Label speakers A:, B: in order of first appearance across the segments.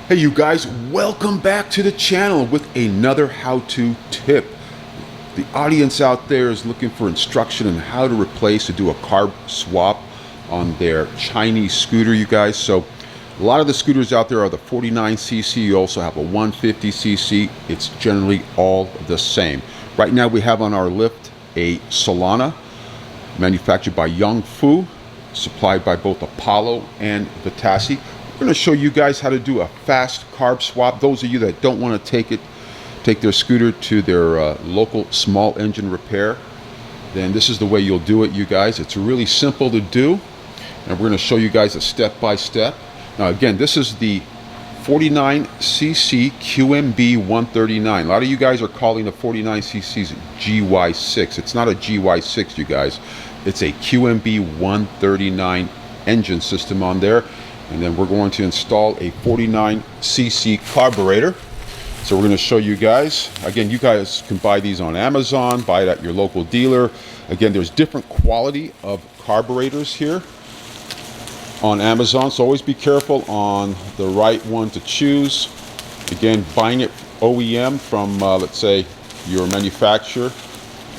A: Hey you guys, welcome back to the channel with another how-to tip. The audience out there is looking for instruction on how to replace or do a carb swap on their Chinese scooter, you guys. So a lot of the scooters out there are the 49cc. You also have a 150cc. It's generally all the same. Right now we have on our lift a Solana manufactured by Young Fu, supplied by both Apollo and Vitassi. I'm going to show you guys how to do a fast carb swap. Those of you that don't want to take their scooter to their local small engine repair, then this is the way you'll do it, you guys. It's really simple to do, and we're going to show you guys a step-by-step. Now again, this is the 49cc QMB139. A lot of you guys are calling the 49cc's GY6. It's not a GY6, you guys. It's a QMB139 engine system on there. And then we're going to install a 49cc carburetor. So we're going to show you guys. Again, you guys can buy these on Amazon, buy it at your local dealer. Again, there's different quality of carburetors here on Amazon, so always be careful on the right one to choose. Again, buying it OEM from, let's say, your manufacturer,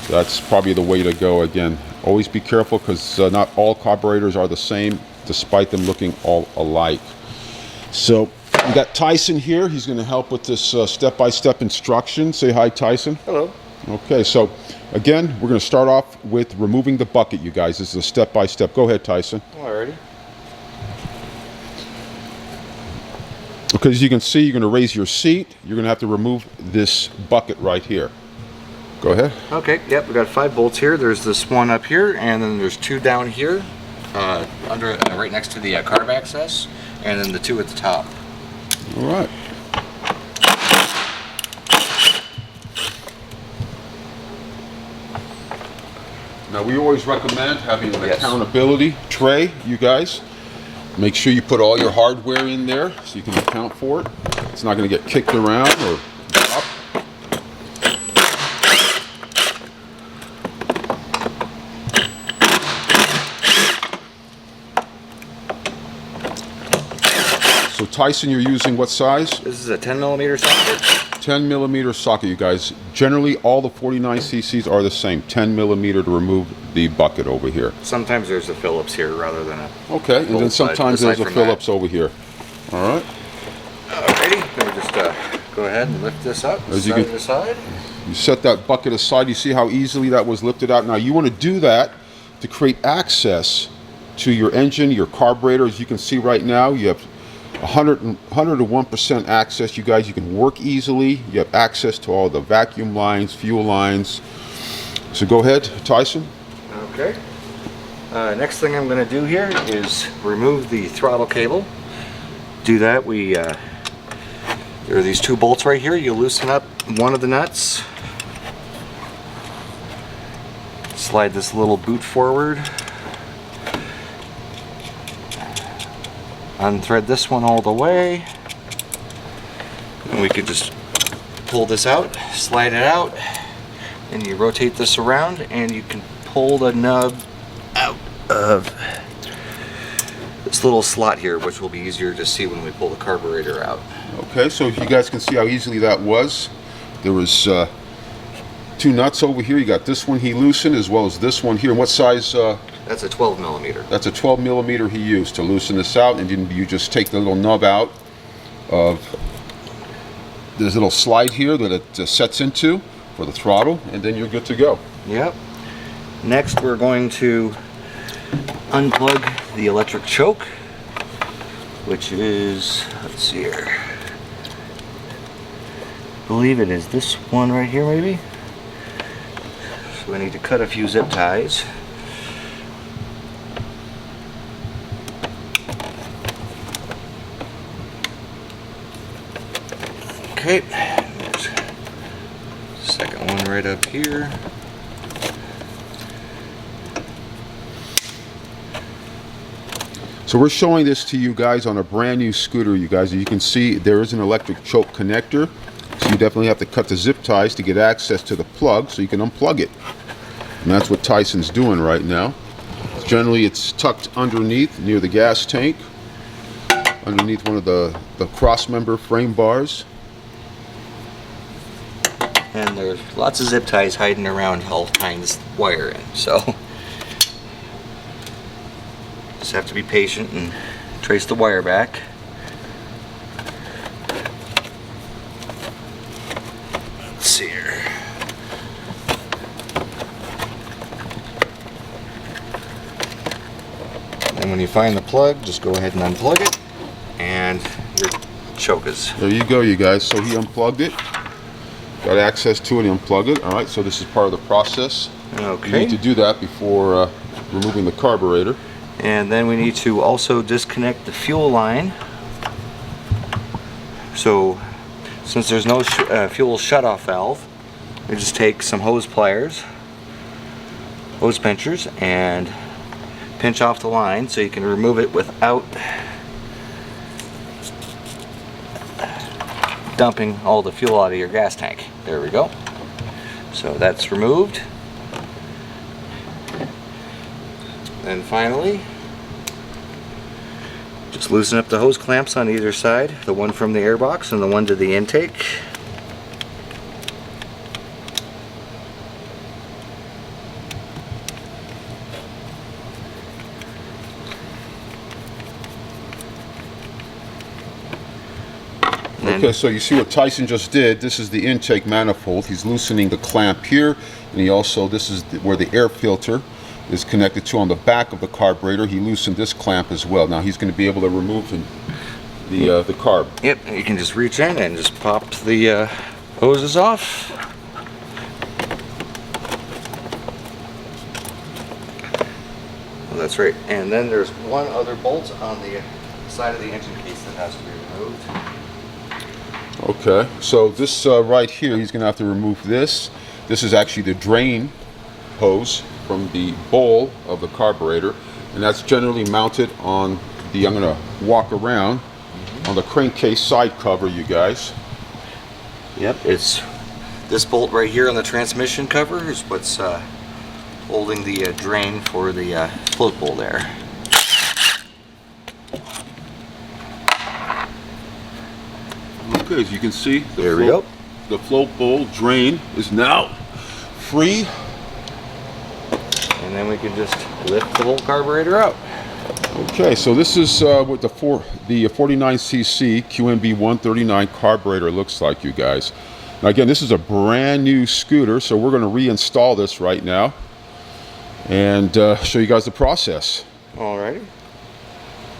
A: that's probably the way to go. Again, always be careful because not all carburetors are the same, despite them looking all alike. So we got Tyson here. He's going to help with this step-by-step instruction. Say hi, Tyson.
B: Hello.
A: Okay, so again, we're going to start off with removing the bucket, you guys. This is a step-by-step. Go ahead, Tyson.
B: Alrighty.
A: Okay, as you can see, you're going to raise your seat. You're going to have to remove this bucket right here. Go ahead.
B: Okay, yep, we got 5 bolts here. There's this one up here, and then there's 2 down here, right next to the carb access, and then the 2 at the top.
A: All right. Now, we always recommend having an accountability tray, you guys. Make sure you put all your hardware in there so you can account for it. It's not going to get kicked around or dropped. So Tyson, you're using what size?
B: This is a 10mm socket.
A: 10mm socket, you guys. Generally, all the 49cc's are the same. 10mm to remove the bucket over here.
B: Sometimes there's a Phillips here rather than a...
A: Okay, and then sometimes there's a Phillips over here. All right.
B: Alrighty, we'll just go ahead and lift this up, set it aside.
A: You set that bucket aside. You see how easily that was lifted out. Now, you want to do that to create access to your engine, your carburetor. As you can see right now, you have 101% access, you guys. You can work easily. You have access to all the vacuum lines, fuel lines. So go ahead, Tyson.
B: Okay. Next thing I'm going to do here is remove the throttle cable. Do that, there are these 2 bolts right here. You loosen up one of the nuts. Slide this little boot forward. Unthread this one all the way, and we could just pull this out, slide it out, and you rotate this around, and you can pull the nub out of this little slot here, which will be easier to see when we pull the carburetor out.
A: Okay, so you guys can see how easily that was. There was 2 nuts over here. You got this one he loosened as well as this one here. And what size?
B: That's a 12mm.
A: That's a 12mm he used to loosen this out, and then you just take the little nub out of this little slide here that it sets into for the throttle, and then you're good to go.
B: Yep. Next, we're going to unplug the electric choke, which is, let's see here, I believe it is this one right here maybe. So we need to cut a few zip ties. Okay, there's the second one right up here.
A: So we're showing this to you guys on a brand new scooter, you guys. As you can see, there is an electric choke connector. So you definitely have to cut the zip ties to get access to the plug so you can unplug it. And that's what Tyson's doing right now. Generally, it's tucked underneath near the gas tank. underneath one of the cross member frame bars.
B: And there's lots of zip ties hiding around all kinds of wire in, so just have to be patient and trace the wire back. Let's see here. And when you find the plug, just go ahead and unplug it, and your choke is.
A: There you go, you guys. So he unplugged it. Got access to it, he unplugged it. All right, so this is part of the process.
B: Okay.
A: You need to do that before removing the carburetor.
B: And then we need to also disconnect the fuel line. So, since there's no fuel shutoff valve, we just take some hose pliers, hose pinchers, and pinch off the line so you can remove it without dumping all the fuel out of your gas tank. There we go. So that's removed. And finally, just loosen up the hose clamps on either side, the one from the airbox and the one to the intake.
A: Okay, so you see what Tyson just did. This is the intake manifold. He's loosening the clamp here, and he also, this is where the air filter is connected to on the back of the carburetor. He loosened this clamp as well. Now he's going to be able to remove the carb.
B: Yep, you can just reach in and just pop the hoses off. Well, that's right. And then there's one other bolt on the side of the engine case that has to be removed.
A: Okay, so this right here, he's going to have to remove this. This is actually the drain hose from the bowl of the carburetor, and that's generally mounted on the, I'm going to walk around, on the crankcase side cover, you guys.
B: Yep, it's this bolt right here on the transmission cover is what's holding the drain for the float bowl there.
A: Okay, as you can see,
B: the
A: float bowl drain is now free.
B: And then we can just lift the whole carburetor out.
A: Okay, so this is what the 49cc QMB139 carburetor looks like, you guys. Now again, this is a brand new scooter, so we're going to reinstall this right now and show you guys the process.
B: Alrighty.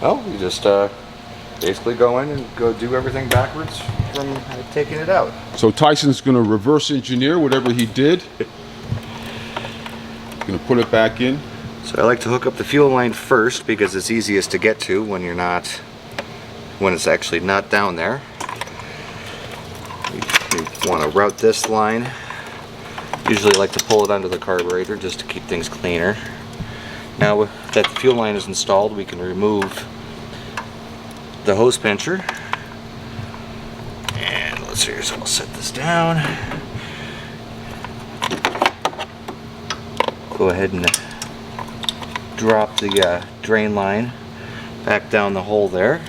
B: Well, you just basically go in and go do everything backwards from taking it out.
A: So Tyson's going to reverse engineer whatever he did. Going to put it back in.
B: So I like to hook up the fuel line first because it's easiest to get to when it's actually not down there. You want to route this line. Usually I like to pull it under the carburetor just to keep things cleaner. Now that the fuel line is installed, we can remove the hose pincher. And let's see here, so I'll set this down. Go ahead and drop the drain line back down the hole there.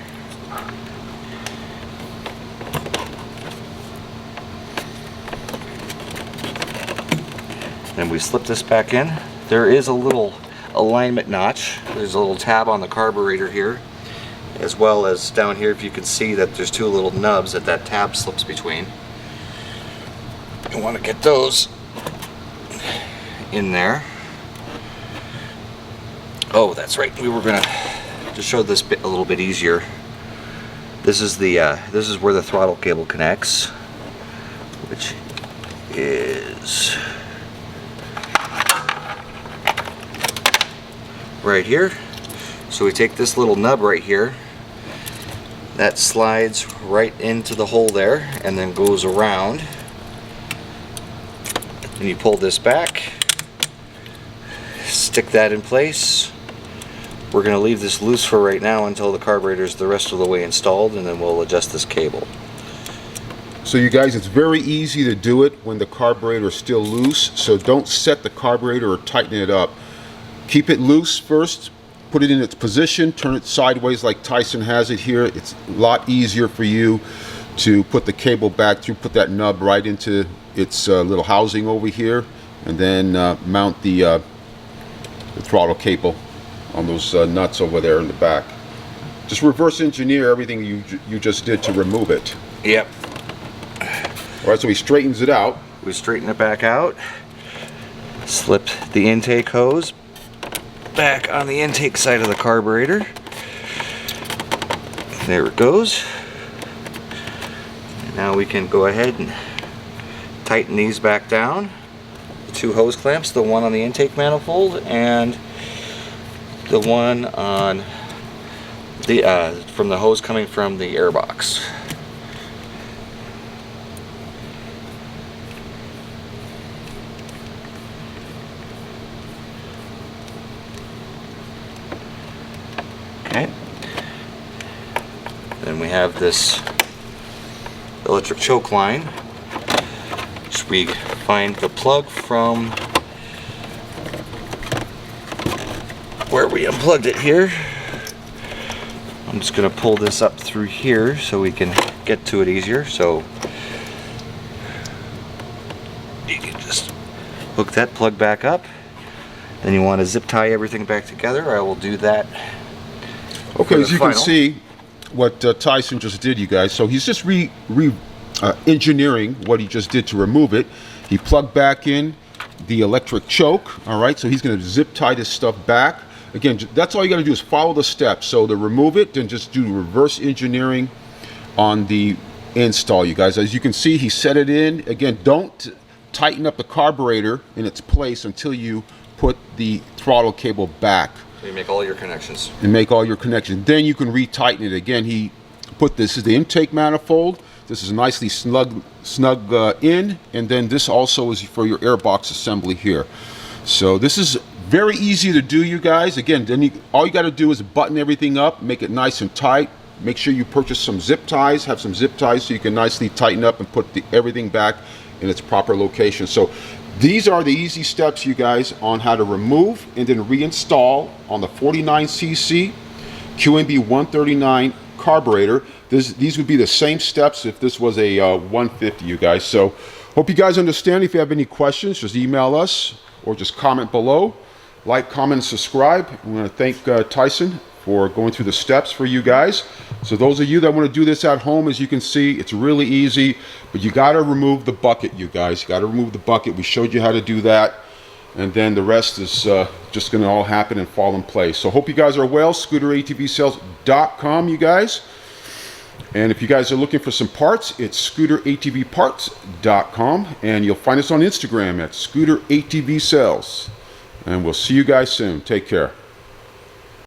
B: Then we slip this back in. There is a little alignment notch. There's a little tab on the carburetor here, as well as down here, if you can see that there's two little nubs that tab slips between. You want to get those in there. Oh, that's right. We were gonna just show this bit a little bit easier. This is where the throttle cable connects, which is right here. So we take this little nub right here, that slides right into the hole there and then goes around, and you pull this back, stick that in place. We're going to leave this loose for right now until the carburetor is the rest of the way installed, and then we'll adjust this cable.
A: So you guys, it's very easy to do it when the carburetor is still loose, so don't set the carburetor or tighten it up. Keep it loose first, put it in its position, turn it sideways like Tyson has it here. It's a lot easier for you to put the cable back through, put that nub right into its little housing over here, and then mount the throttle cable on those nuts over there in the back. Just reverse engineer everything you just did to remove it.
B: Yep.
A: All right, so he straightens it out.
B: We straighten it back out, slip the intake hose back on the intake side of the carburetor. There it goes. And now we can go ahead and tighten these back down. The two hose clamps, the one on the intake manifold and the one on the from the hose coming from the airbox. Okay. Then we have this electric choke line, which we find the plug from where we unplugged it here. I'm just going to pull this up through here so we can get to it easier. So you can just hook that plug back up. Then you want to zip tie everything back together. I will do that.
A: Okay, as you can see what Tyson just did, you guys. So he's just engineering what he just did to remove it. He plugged back in the electric choke. All right, so he's going to zip tie this stuff back. Again, that's all you got to do is follow the steps. So to remove it, then just do reverse engineering on the install, you guys. As you can see, he set it in. Again, don't tighten up the carburetor in its place until you put the throttle cable back.
B: So you make all your connections.
A: And make all your connections. Then you can retighten it. Again, he put this is the intake manifold. This is nicely snug in, and then this also is for your airbox assembly here. So this is very easy to do, you guys. Again, then all you got to do is button everything up, make it nice and tight. Make sure you purchase some zip ties, have some zip ties so you can nicely tighten up and put everything back in its proper location. So these are the easy steps, you guys, on how to remove and then reinstall on the 49cc QMB139 carburetor. These would be the same steps if this was a 150, you guys. So hope you guys understand. If you have any questions, just email us or just comment below. Like, comment, and subscribe. I want to thank Tyson for going through the steps for you guys. So those of you that want to do this at home, as you can see, it's really easy, but you got to remove the bucket, you guys. You got to remove the bucket. We showed you how to do that, and then the rest is just going to all happen and fall in place. So hope you guys are well. ScooterATVSales.com, you guys. And if you guys are looking for some parts, it's ScooterATVParts.com, and you'll find us on Instagram at ScooterATVSales. And we'll see you guys soon. Take care.